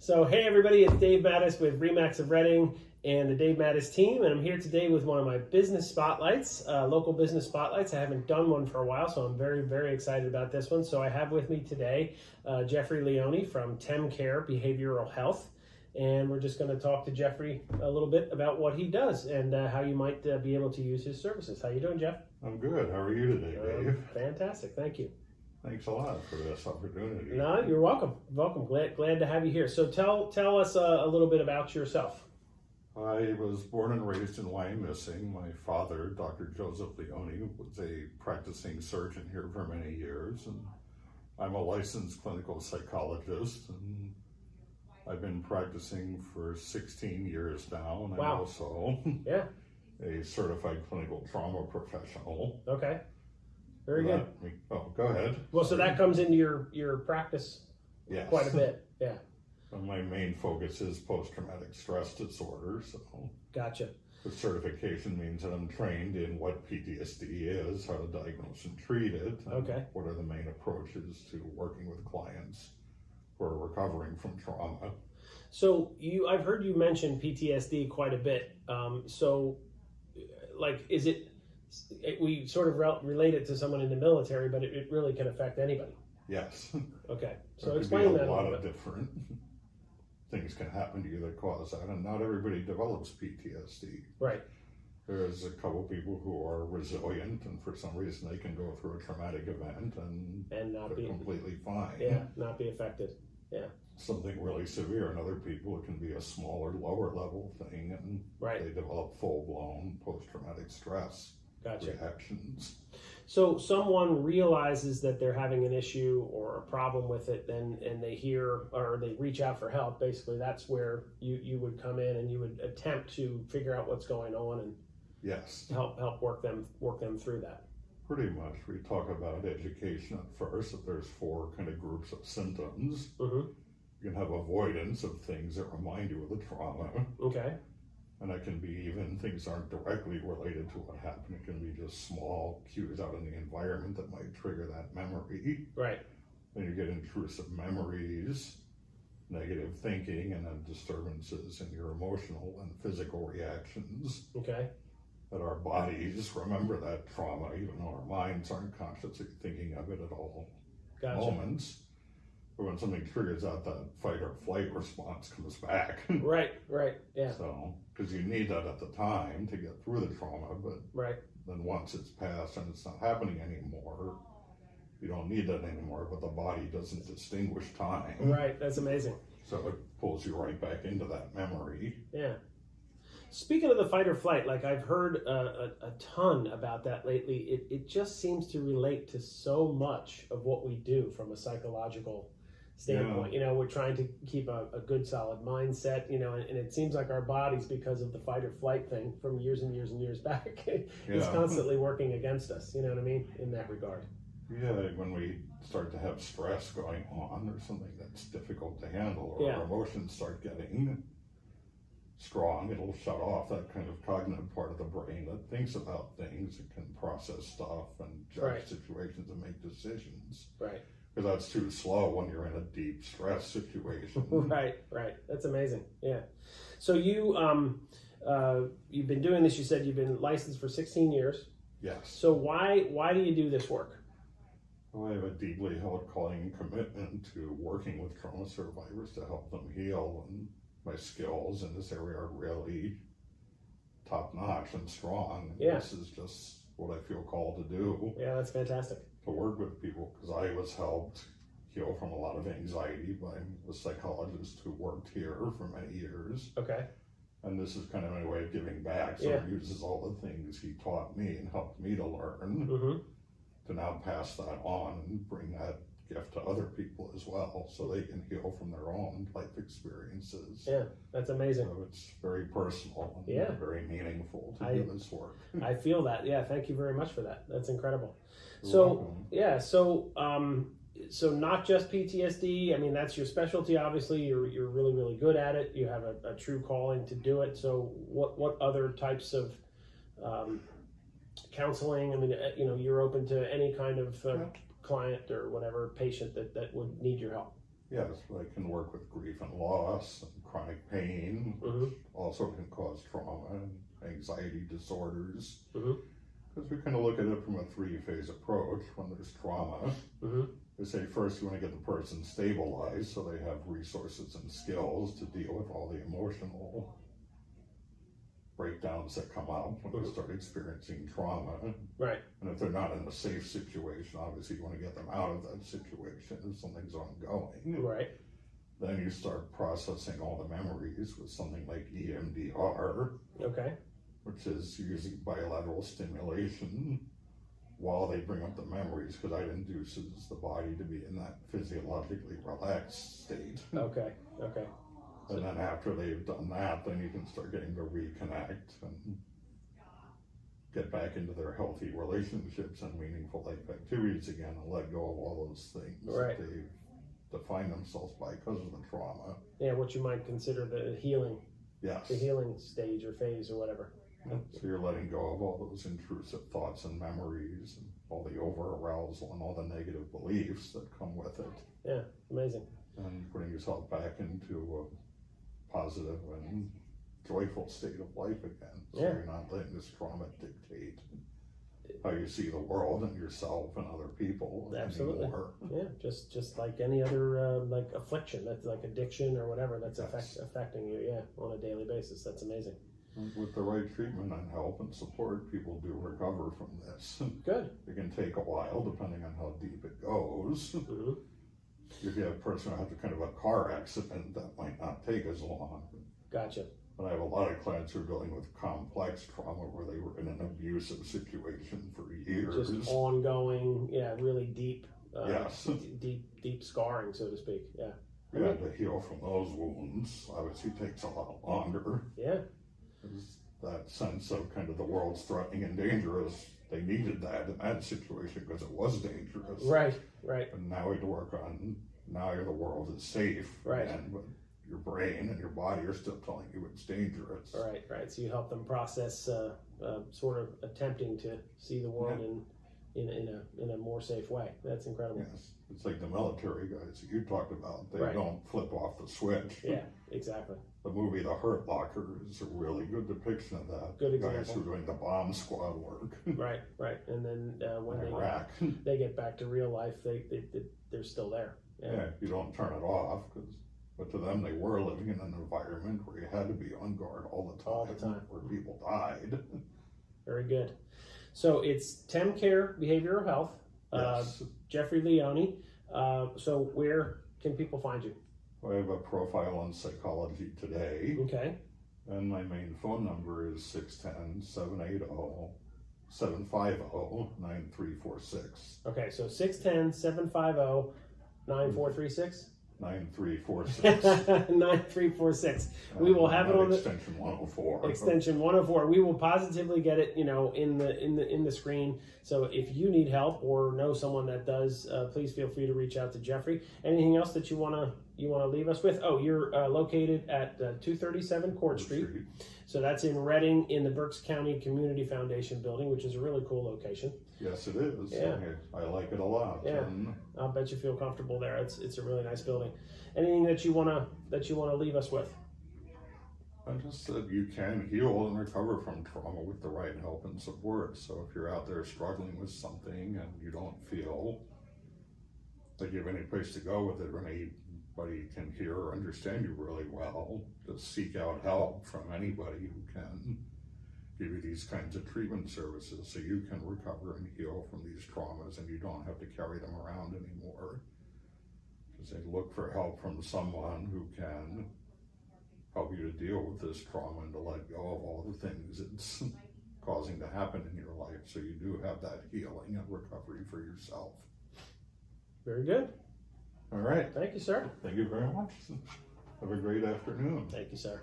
So, hey everybody, it's Dave Mattis with Remax of Reading and the Dave Mattis team, and I'm here today with one of my business spotlights, local business spotlights. I haven't done one for a while, so I'm very, very excited about this one. So I have with me today Jeffrey Leoni from TEM Care Behavioral Health, and we're just going to talk to Jeffrey a little bit about what he does and how you might be able to use his services. How you doing, Jeff? I'm good. How are you today, Dave? Fantastic, thank you. Thanks a lot for this opportunity. No, you're welcome. Welcome. Glad to have you here. So tell us a little bit about yourself. I was born and raised in Wyomissing. My father, Dr. Joseph Leoni, was a practicing surgeon here for many years, and I'm a licensed clinical psychologist, and I've been practicing for 16 years now, and Wow. I'm also a certified clinical trauma professional. Okay. Very good. Oh, go ahead. Well, so that comes into your practice Yes. quite a bit. Yeah. My main focus is post-traumatic stress disorder, so Gotcha. the certification means that I'm trained in what PTSD is, how to diagnose and treat it, and Okay. what are the main approaches to working with clients who are recovering from trauma. So I've heard you mention PTSD quite a bit. Is it? We sort of relate it to someone in the military, but it really can affect anybody. Yes. Okay. So There explain could be that a lot little of bit. different things can happen to you that cause that, and not everybody develops PTSD. Right. There's a couple people who are resilient, and for some reason they can go through a traumatic event and not they're be completely fine. Yeah, not be affected. Yeah. Something really severe, and other people it can be a smaller, lower level thing, and Right. they develop full-blown post-traumatic stress Gotcha. reactions. So someone realizes that they're having an issue or a problem with it, and they hear or they reach out for help. Basically, that's where you would come in and you would attempt to figure out what's going on and Yes, help work them through that. pretty much. We talk about education at first, that there's 4 kind of groups of symptoms. Mm-hmm. You can have avoidance of things that remind you of the trauma, Okay. and that can be even things that aren't directly related to what happened. It can be just small cues out in the environment that might trigger that memory. Right. Then you get intrusive memories, negative thinking, and then disturbances in your emotional and physical reactions. Okay. That our bodies remember that trauma, even though our minds aren't consciously thinking of it at all Gotcha. moments. But when something triggers out, that fight or flight response comes back. Right. Yeah. So, because you need that at the time to get through the trauma, but Right. then once it's passed and it's not happening anymore, you don't need that anymore, but the body doesn't distinguish time. Right. That's amazing. So it pulls you right back into that memory. Yeah. Speaking of the fight or flight, like I've heard a ton about that lately. It just seems to relate to so much of what we do from a psychological standpoint. Yeah. We're trying to keep a good solid mindset, and it seems like our bodies, because of the fight or flight thing from years and years and years back, is constantly working against us, you know what I mean, in that regard. Yeah, when we start to have stress going on or something that's difficult to handle, or our emotions start getting strong, it'll shut off that kind of cognitive part of the brain that thinks about things and can process stuff and judge situations and make decisions. Right. Because that's too slow when you're in a deep stress situation. Right. That's amazing. Yeah. So you've been doing this. You said you've been licensed for 16 years. Yes. So why do you do this work? Well, I have a deeply held calling and commitment to working with trauma survivors to help them heal, and my skills in this area are really top-notch and strong. Yeah. This is just what I feel called to do. Yeah, that's fantastic. To work with people, because I was helped heal from a lot of anxiety by a psychologist who worked here for many years. Okay. And this is kind of my way of giving back. So it uses all the things he taught me and helped me to learn to now pass that on and bring that gift to other people as well, so they can heal from their own life experiences. Yeah, that's amazing. So it's very personal and very meaningful to do this work. I feel that. Yeah, thank you very much for that. That's incredible. You're welcome. So not just PTSD. I mean, that's your specialty. Obviously, you're really, really good at it. You have a true calling to do it. So what other types of counseling? I mean, you're open to any kind of client or whatever patient that would need your help. Yes, I can work with grief and loss and chronic pain, which also can cause trauma and anxiety disorders. Because we kind of look at it from a 3-phase approach. When there's trauma, they say first you want to get the person stabilized so they have resources and skills to deal with all the emotional breakdowns that come up when they start experiencing trauma. Right. And if they're not in a safe situation, obviously you want to get them out of that situation if something's ongoing. Right. Then you start processing all the memories with something like EMDR. Okay. Which is using bilateral stimulation while they bring up the memories, because it induces the body to be in that physiologically relaxed state. Okay. Okay. And then after they've done that, then you can start getting to reconnect and get back into their healthy relationships and meaningful life activities again, and let go of all those things that they've defined themselves by because of the trauma. Yeah, what you might consider the healing. Yes. The healing stage or phase or whatever. So you're letting go of all those intrusive thoughts and memories and all the over-arousal and all the negative beliefs that come with it. Yeah, amazing. And putting yourself back into a positive and joyful state of life again. So you're not letting this trauma dictate how you see the world and yourself and other people anymore. Yeah, just like any other like affliction, that's like addiction or whatever that's affecting you, on a daily basis. That's amazing. With the right treatment and help and support, people do recover from this. Good. It can take a while depending on how deep it goes. If you have a person who has a kind of a car accident, that might not take as long. Gotcha. But I have a lot of clients who are dealing with complex trauma where they were in an abusive situation for years. Just ongoing, really deep, yes. deep scarring, so to speak. Yeah. Yeah, to heal from those wounds obviously takes a lot longer. Yeah. There's that sense of kind of the world's threatening and dangerous. They needed that in that situation because it was dangerous. Right. And now we have to work on, now the world is safe. Right. But your brain and your body are still telling you it's dangerous. Right. So you help them process, sort of attempting to see the world in a more safe way. That's incredible. Yes. It's like the military guys that you talked about. They don't flip off the switch. Yeah, exactly. The movie The Hurt Locker is a really good depiction of that. Good example. Guys who are doing the bomb squad work. Right. And then when they get back to real life, they're still there. Yeah, you don't turn it off, but to them they were living in an environment where you had to be on guard all the time. Where people died. Very good. So it's TEM Care Behavioral Health. Yes. Jeffrey Leoni. So where can people find you? I have a profile on Psychology Today. Okay. And my main phone number is 610-780-750-9346. Okay, so 610-750-9436? 9346. 9346. We will have it on the extension 104. Extension 104. We will positively get it, in the screen. So if you need help or know someone that does, please feel free to reach out to Jeffrey. Anything else that you wanna leave us with? Oh, you're located at 237 Court Street. So that's in Reading, in the Berks County Community Foundation building, which is a really cool location. Yes, it is. Yeah. I like it a lot. Yeah. I'll bet you feel comfortable there. It's a really nice building. Anything that you wanna leave us with? I just said you can heal and recover from trauma with the right help and support. So if you're out there struggling with something and you don't feel like you have any place to go with it or anybody can hear or understand you really well, just seek out help from anybody who can give you these kinds of treatment services so you can recover and heal from these traumas and you don't have to carry them around anymore. Just look for help from someone who can help you to deal with this trauma and to let go of all the things it's causing to happen in your life so you do have that healing and recovery for yourself. Very good. All right. Thank you, sir. Thank you very much. Have a great afternoon. Thank you, sir.